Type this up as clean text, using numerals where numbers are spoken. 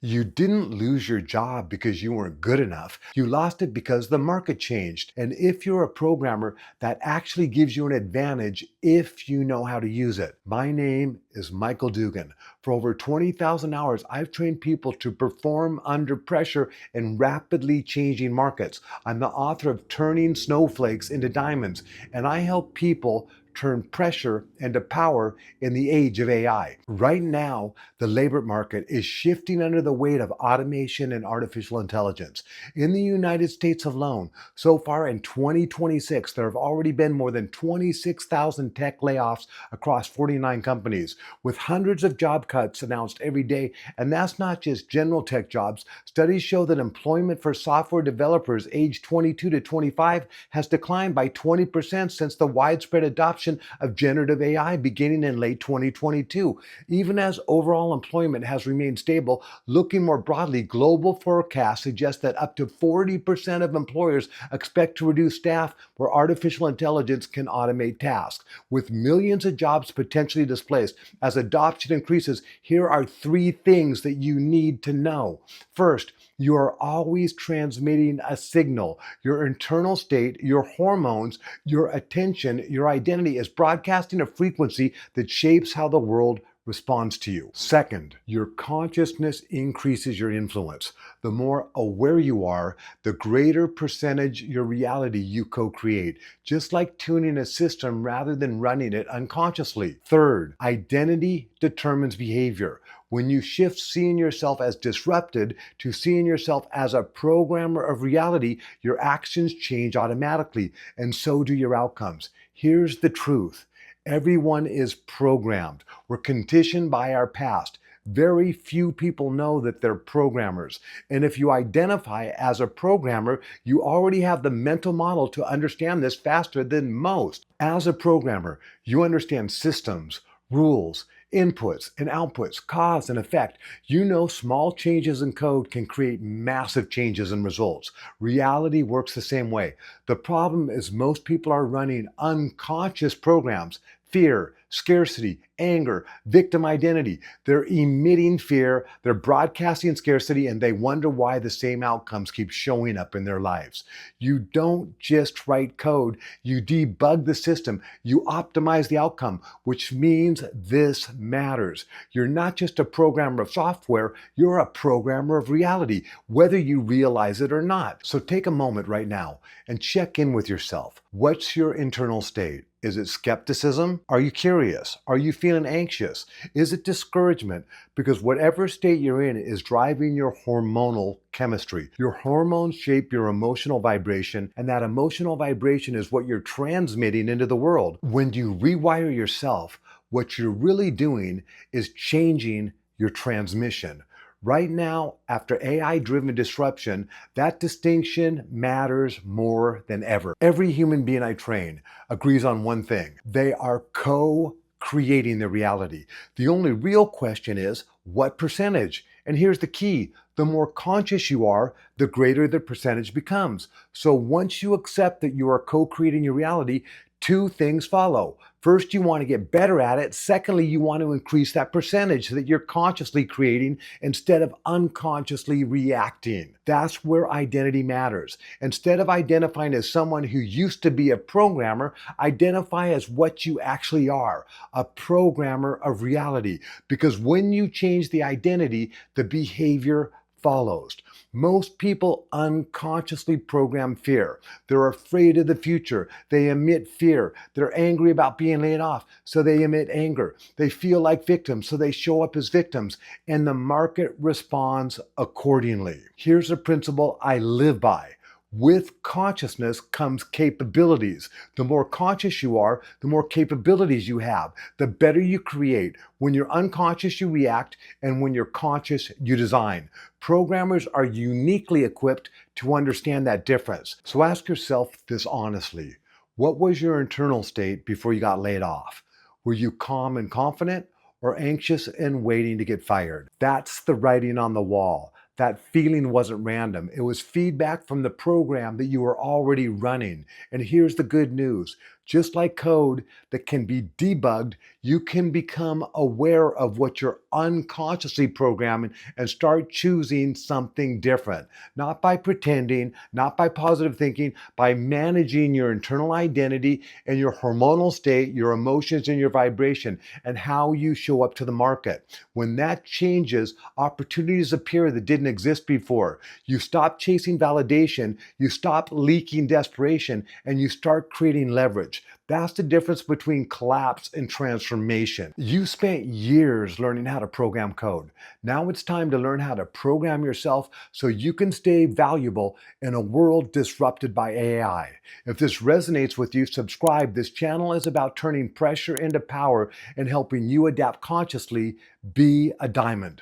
You didn't lose your job because you weren't good enough. You lost it because the market changed. And if you're a programmer, that actually gives you an advantage if you know how to use it. My name is Michael Dugan. For over 20,000 hours, I've trained people to perform under pressure in rapidly changing markets. I'm the author of Turning Snowflakes into Diamonds, and I help people turn pressure into power in the age of AI. Right now, the labor market is shifting under the weight of automation and artificial intelligence. In the United States alone, so far in 2026, there have already been more than 26,000 tech layoffs across 49 companies, with hundreds of job cuts announced every day. And that's not just general tech jobs. Studies show that employment for software developers aged 22 to 25 has declined by 20% since the widespread adoption of generative AI beginning in late 2022. Even as overall employment has remained stable, looking more broadly, global forecasts suggest that up to 40% of employers expect to reduce staff where artificial intelligence can automate tasks. With millions of jobs potentially displaced, as adoption increases, here are three things that you need to know. First, you are always transmitting a signal. Your internal state, your hormones, your attention, your identity is broadcasting a frequency that shapes how the world responds to you. Second, your consciousness increases your influence. The more aware you are, the greater percentage your reality you co-create, just like tuning a system rather than running it unconsciously. Third, identity determines behavior. When you shift seeing yourself as disrupted to seeing yourself as a programmer of reality, your actions change automatically, and so do your outcomes. Here's the truth. Everyone is programmed. We're conditioned by our past. Very few people know that they're programmers. And if you identify as a programmer, you already have the mental model to understand this faster than most. As a programmer, you understand systems, rules, inputs and outputs, cause and effect. You know small changes in code can create massive changes in results. Reality works the same way. The problem is most people are running unconscious programs. Fear, scarcity, anger, victim identity. They're emitting fear, they're broadcasting scarcity, and they wonder why the same outcomes keep showing up in their lives. You don't just write code, you debug the system, you optimize the outcome, which means this matters. You're not just a programmer of software, you're a programmer of reality, whether you realize it or not. So take a moment right now and check in with yourself. What's your internal state? Is it skepticism? Are you curious? Are you feeling anxious? Is it discouragement? Because whatever state you're in is driving your hormonal chemistry. Your hormones shape your emotional vibration, and that emotional vibration is what you're transmitting into the world. When you rewire yourself, what you're really doing is changing your transmission. Right now, after AI-driven disruption, that distinction matters more than ever. Every human being I train agrees on one thing. They are co-creating the reality. The only real question is, what percentage? And here's the key. The more conscious you are, the greater the percentage becomes. So once you accept that you are co-creating your reality, two things follow. First, you want to get better at it. Secondly, you want to increase that percentage so that you're consciously creating instead of unconsciously reacting. That's where identity matters. Instead of identifying as someone who used to be a programmer, identify as what you actually are, a programmer of reality. Because when you change the identity, the behavior follows. Most people unconsciously program fear. They're afraid of the future. They emit fear. They're angry about being laid off, so they emit anger. They feel like victims, so they show up as victims, and the market responds accordingly. Here's a principle I live by. With consciousness comes capabilities. The more conscious you are, the more capabilities you have. The better you create. When you're unconscious, you react, and when you're conscious, you design. Programmers are uniquely equipped to understand that difference. So ask yourself this honestly. What was your internal state before you got laid off? Were you calm and confident, or anxious and waiting to get fired? That's the writing on the wall. That feeling wasn't random. It was feedback from the program that you were already running. And here's the good news. Just like code that can be debugged, You can become aware of what you're unconsciously programming and start choosing something different. Not by pretending, not by positive thinking, by managing your internal identity and your hormonal state, your emotions and your vibration, and how you show up to the market. When that changes, opportunities appear that didn't exist before. You stop chasing validation, you stop leaking desperation, and you start creating leverage. That's the difference between collapse and transformation. You spent years learning how to program code. Now it's time to learn how to program yourself so you can stay valuable in a world disrupted by AI. If this resonates with you, subscribe. This channel is about turning pressure into power and helping you adapt consciously. Be a diamond.